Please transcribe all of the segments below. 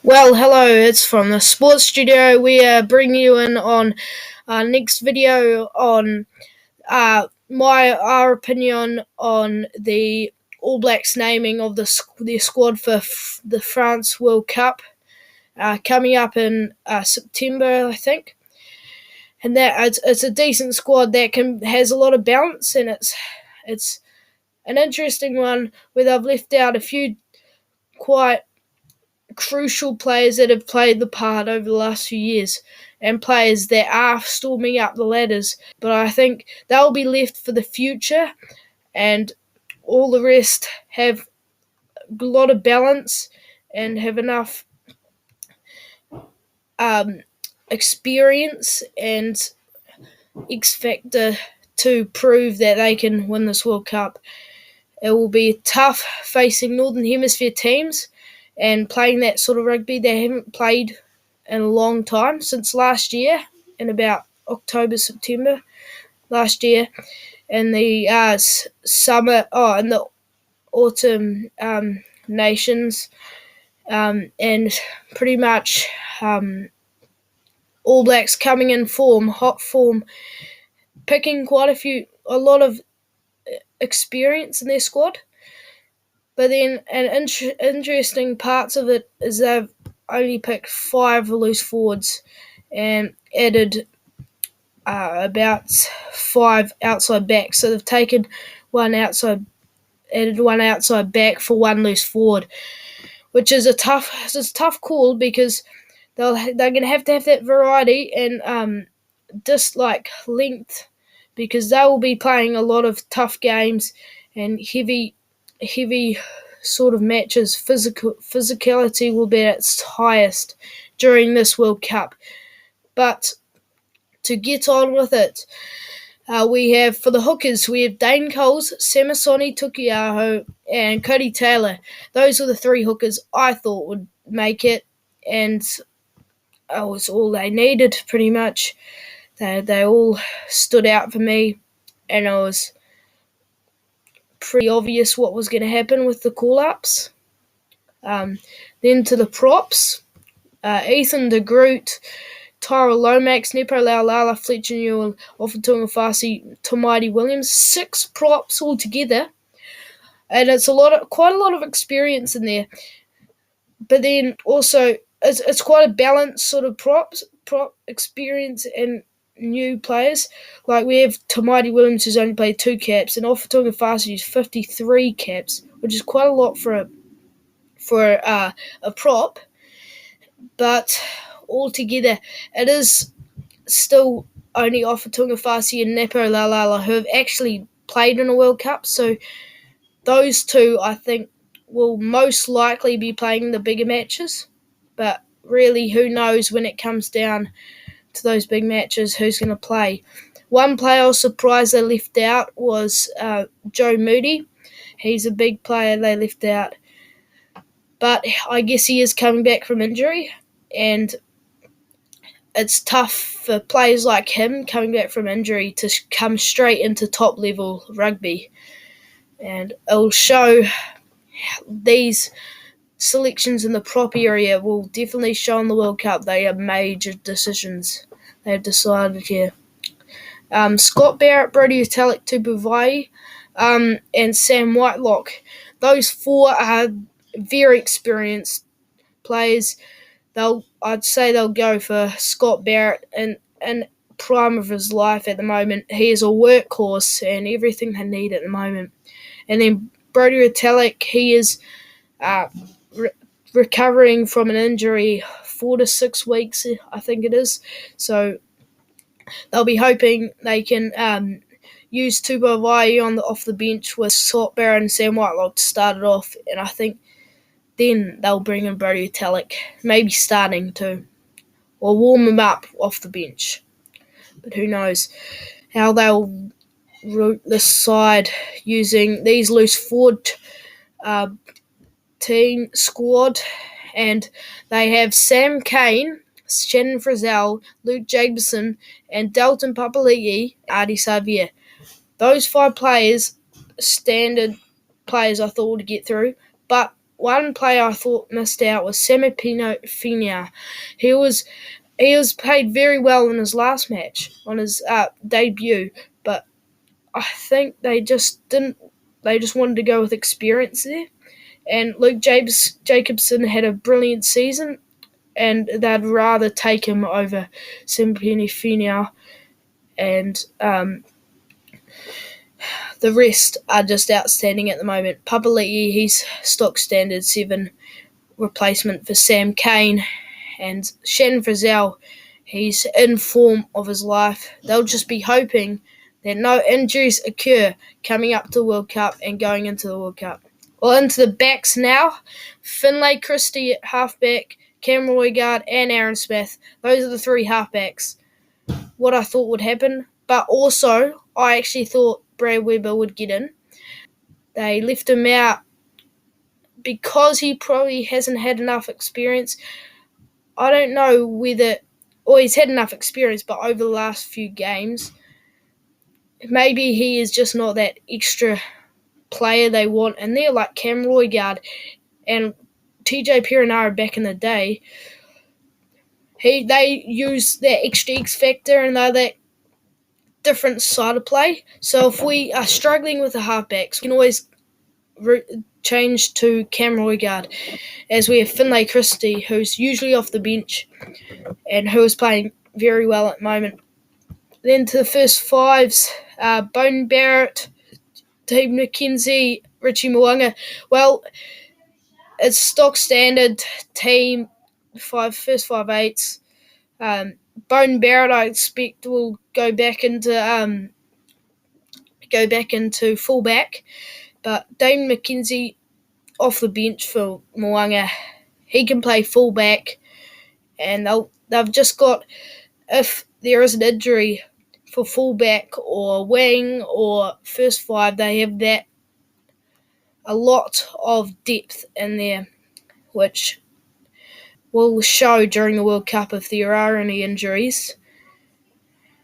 Well, hello, it's from the Sports Studio. We are bringing you in on our next video on our opinion on the All Blacks naming of their squad for the France World Cup coming up in September, I think. And that it's a decent squad that has a lot of balance, and it's an interesting one where they've left out a few quite crucial players that have played the part over the last few years and players that are storming up the ladders. But I think they'll be left for the future, and all the rest have a lot of balance and have enough experience and X factor to prove that they can win this World Cup. It will be tough facing Northern Hemisphere teams and playing that sort of rugby they haven't played in a long time, since last year, in about October, September last year, in the in the autumn nations, and pretty much All Blacks coming in form, hot form, picking a lot of experience in their squad. But then interesting parts of it is they've only picked 5 loose forwards and added about 5 outside backs. So they've taken added one outside back for 1 loose forward, which is a tough call because they're going to have that variety and just like length, because they will be playing a lot of tough games and heavy sort of matches. Physicality will be at its highest during this World Cup. But to get on with it, we have, for the hookers, we have Dane Coles, Samisoni Tukiaho, and Cody Taylor. Those are the 3 hookers I thought would make it, and that was all they needed, pretty much. They all stood out for me, and it was pretty obvious what was going to happen with the call-ups. Then to the props, Ethan de Groot, Tyrell Lomax, Nepo Laulala, Fletcher Newell, Ofatunga Fasi, Tomaidi Williams. 6 props altogether, and it's quite a lot of experience in there. But then also it's quite a balanced sort of prop experience and new players. Like we have Tomaidi Williams, who's only played 2 caps, and Ofatunga Fasi, who's 53 caps, which is quite a lot for a prop. But altogether, it is still only Ofatunga Fasi and Nepo Laulala who have actually played in a World Cup. So those 2, I think, will most likely be playing the bigger matches. But really, who knows when it comes down to those big matches, who's going to play. One player I was surprised they left out was Joe Moody. He's a big player they left out. But I guess he is coming back from injury, and it's tough for players like him coming back from injury to come straight into top-level rugby. And it'll show these selections in the prop area will definitely show in the World Cup. They are major decisions they've decided here. Scott Barrett, Brodie Retallick, Tupu Vai, and Sam Whitelock. Those 4 are very experienced players. I'd say they'll go for Scott Barrett and prime of his life at the moment. He is a workhorse and everything they need at the moment. And then Brodie Retallick, he is recovering from an injury, 4 to 6 weeks, I think it is. So they'll be hoping they can use Tupu Vai off the bench with Scott Barrett and Sam Whitelock to start it off. And I think then they'll bring in Brodie Retallick, maybe starting to, or warm him up off the bench. But who knows how they'll route the side using these loose forward team squad. And they have Sam Cane, Shannon Frizzell, Luke Jacobson, and Dalton Papali'i, Ardie Savea. Those 5 players, standard players I thought would get through. But one player I thought missed out was Samipino Fina. He was played very well in his last match on his debut, but I think they just didn't. They just wanted to go with experience there. And Luke Jacobson had a brilliant season, and they'd rather take him over Samipino Fina. And the rest are just outstanding at the moment. Papali'i, he's stock standard 7 replacement for Sam Cane. And Shannon Frizzell, he's in form of his life. They'll just be hoping that no injuries occur coming up to the World Cup and going into the World Cup. Well, into the backs now. Finlay Christie at halfback, Cam Roigard and Aaron Smith. Those are the 3 halfbacks. What I thought would happen. But also, I actually thought Brad Weber would get in. They left him out because he probably hasn't had enough experience. I don't know whether, or he's had enough experience, but over the last few games, maybe he is just not that extra player they want. And they're like Cam Roigard and TJ Perenara back in the day. They use that extra X factor and they're that different side of play. So if we are struggling with the halfbacks, we can always change to Cam Roigard, as we have Finlay Christie, who's usually off the bench and who is playing very well at the moment. Then to the first fives, Bone Barrett, Dave McKenzie, Richie Mo'unga. Well, it's stock standard team, first 5/8. Bone Barrett, I expect, will go back into fullback, but Dave McKenzie off the bench for Mo'unga. He can play fullback, and they've just got, if there is an injury for fullback or wing or first 5, they have that a lot of depth in there, which will show during the World Cup if there are any injuries,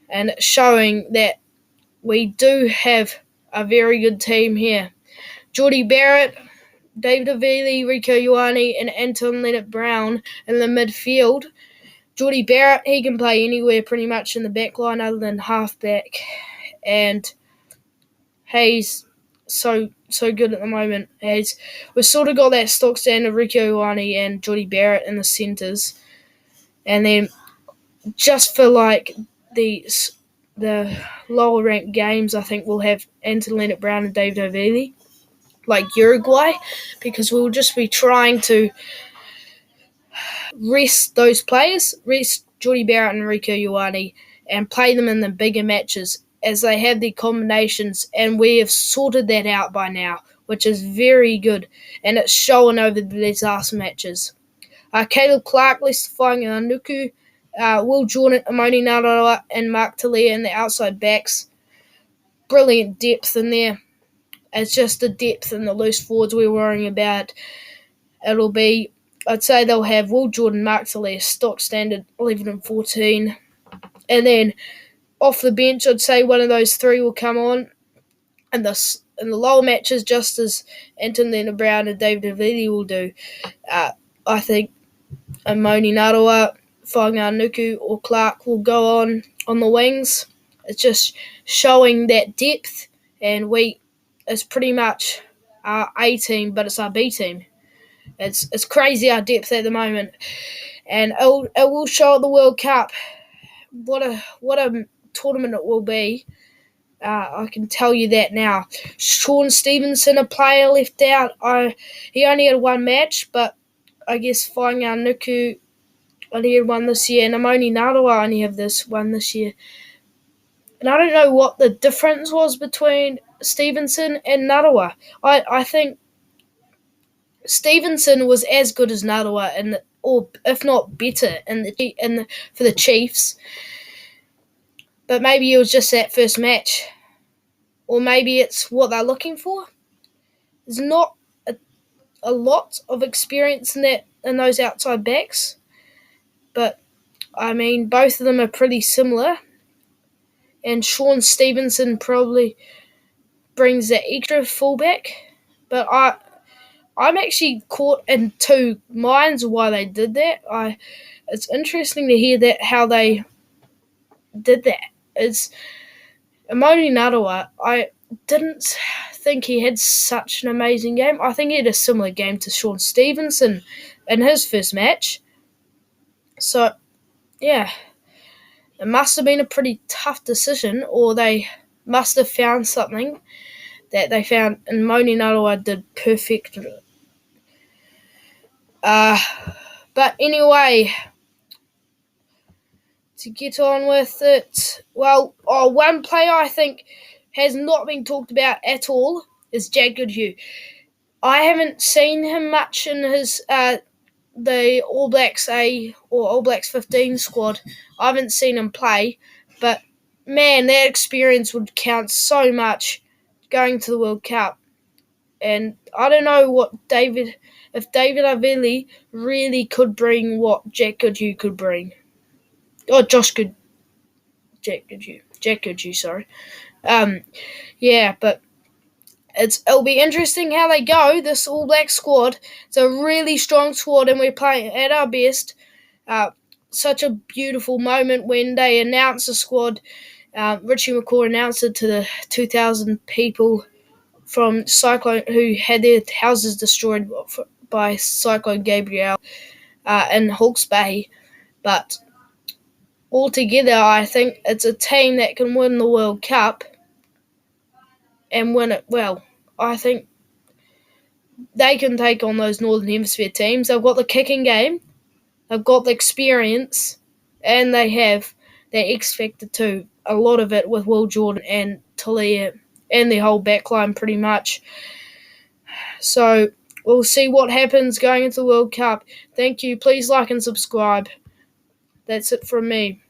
and it's showing that we do have a very good team here. Jordie Barrett, David Avili, Rico Ioane, and Anton Leonard-Brown in the midfield. Jordie Barrett, he can play anywhere pretty much in the back line other than halfback. And he's so good at the moment. We've sort of got that stock standard Rico Ioane and Jordie Barrett in the centres. And then just for like the lower ranked games, I think we'll have Anton Leonard-Brown and David Avili, like Uruguay, because we'll just be trying to rest those players, rest Jordie Barrett and Rico Ioane, and play them in the bigger matches as they have their combinations, and we have sorted that out by now, which is very good, and it's shown over these last matches. Caleb Clark, Lester Fainga'anuku, Will Jordan, Amoni Narawa, and Mark Talia in the outside backs. Brilliant depth in there. It's just the depth and the loose forwards we're worrying about. I'd say they'll have Will Jordan, Mark Talia, stock standard 11 and 14. And then off the bench, I'd say one of those 3 will come on. And in the lower matches, just as Anton Leonard-Brown and David Avili will do. I think Amoni Narawa, Fainga'anuku or Clark will go on the wings. It's just showing that depth, and it's pretty much our A team, but it's our B team. It's crazy our depth at the moment, and it will show at the World Cup what a tournament it will be. I can tell you that now. Sean Stevenson, a player left out. He only had 1 match, but I guess Fainga'anuku only had 1 this year, and Amoni Narawa only have this 1 this year. And I don't know what the difference was between Stevenson and Narawa. I think Stevenson was as good as Narawa, or if not better, for the Chiefs. But maybe it was just that first match, or maybe it's what they're looking for. There's not a lot of experience in those outside backs, but I mean both of them are pretty similar. And Sean Stevenson probably brings that extra fullback, but I'm actually caught in two minds why they did that. It's interesting to hear that how they did that. It's Amoni Narawa. I didn't think he had such an amazing game. I think he had a similar game to Sean Stevenson in his first match. So yeah, it must have been a pretty tough decision, or they must have found something that they found, and Moni Narawa did perfect. Uh, but anyway, to get on with it, well, one player I think has not been talked about at all is Jack Goodhue. I haven't seen him much in his the All Blacks A or All Blacks 15 squad. I haven't seen him play, but man, that experience would count so much going to the World Cup. And I don't know if David Avili really could bring what Jack Goodhue could bring. Oh, Jack Goodhue, sorry. Yeah, but it'll be interesting how they go. This All Black squad, it's a really strong squad, and we're playing at our best. Such a beautiful moment when they announced the squad. Richie McCaw announced it to the 2,000 people from Cyclone who had their houses destroyed by Cyclone Gabrielle in Hawke's Bay. But altogether, I think it's a team that can win the World Cup and win it well. I think they can take on those Northern Hemisphere teams. They've got the kicking game, they've got the experience, and they have their X Factor too. A lot of it with Will Jordan and Talia and the whole backline pretty much. So we'll see what happens going into the World Cup. Thank you. Please like and subscribe. That's it from me.